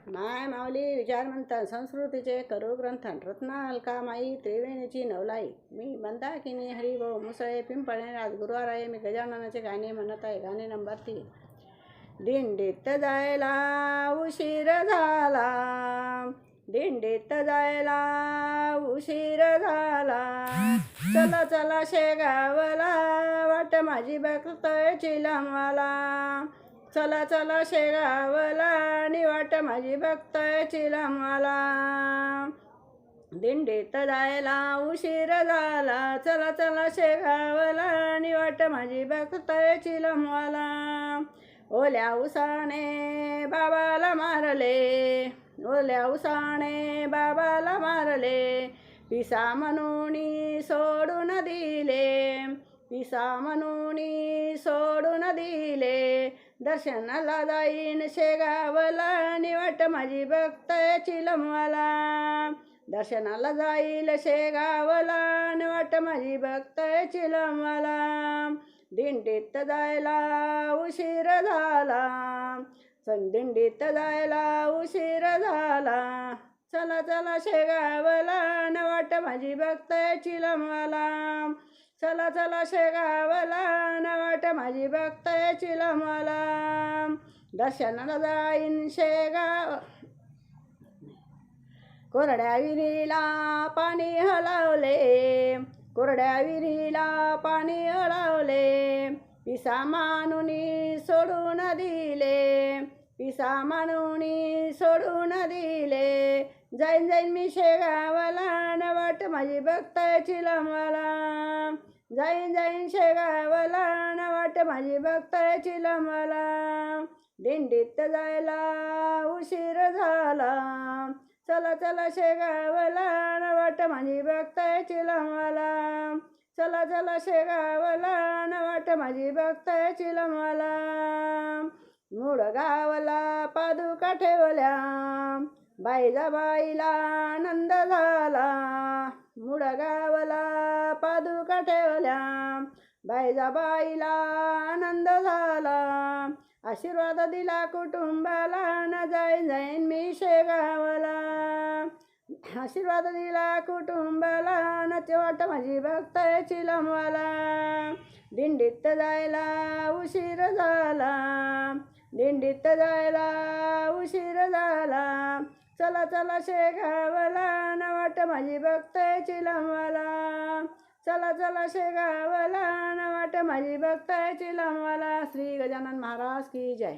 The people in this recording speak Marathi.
माय माऊली विचारमंथन संस्कृतीचे करू ग्रंथन रत्ना अलकामाई त्रिवेणीची नवलाई. मी मंदाकिनी हरिभाऊ मुसळे पिंपळे आज गुरुवार आहे. मी गजाननाचे गाणे म्हणत आहे. गाणे नंबर 3. दिंडीत जायला उशीर झाला, दिंडीत जायला उशीर झाला, चला चला शेगावला वाट माझी बघतोय चिलमवाला, चला चला शेगावला आणि वाट माझी बघतोय चिलमवाला. दिंडीत जायला उशीर झाला, चला चला शेगावला आणि वाट माझी बघतोय चिलमवाला. ओल्या उसाने बाबाला मारले, ओल्या उसाने बाबाला मारले, पिसा म्हणून सोडून दिले, पिसा म्हणून सोडून दिले. दर्शनाला जाईन शेगावला आणि वाट माझी बघतोय चिलमवाला, दर्शनाला जाईल शेगावला आणि वाट माझी बघतोय चिलमवाला. दिंडीत जायला उशीर झाला, दिंडीत जायला उशीर झाला, चला चला शेगावला आणि वाट माझी बघतोय चिलमवाला, चला चला शेगावला आणि वाट माझी बघतोय चिलमवाला. दर्शनाला जाईन शेगाव, कोरड्या विहिरीला पाणी हलवले, कोरड्या विहिरीला पाणी हलवले, पिसा मानून सोडून दिले, पिसा मानून सोडून दिले. जाईन जाईन मी शेगावला न वाट माझी बघतोय चिलमवाला, जाईन जाईन शेगावला न वाट माझी बघतोय चिलमवाला. दिंडीत जायला उशीर झाला, चला चला शेगावला न वाट माझी बघतोय चिलमवाला, चला चला शेगावला न वाट माझी बघतोय चिलमवाला. मुळगावला पादुका ठेवल्या, बाईजाबाईला आनंद झाला, मुळगावला पादुका ठेवल्या, बाईजाबाईला आनंद झाला. आशीर्वाद दिला कुटुंबाला न जाईन जाईन मी शेगावला, आशीर्वाद दिला कुटुंबाला न वाट माझी बघतोय चिलमवाला. दिंडीत जायला उशीर झाला, दिंडीत जायला उशीर झाला, चला चला शेगावला न वाट माझी बघतोय चिलमवाला, चला चला शेगावला न वाट माझी बघतोय चिलमवाला. श्री गजानन महाराज की जय.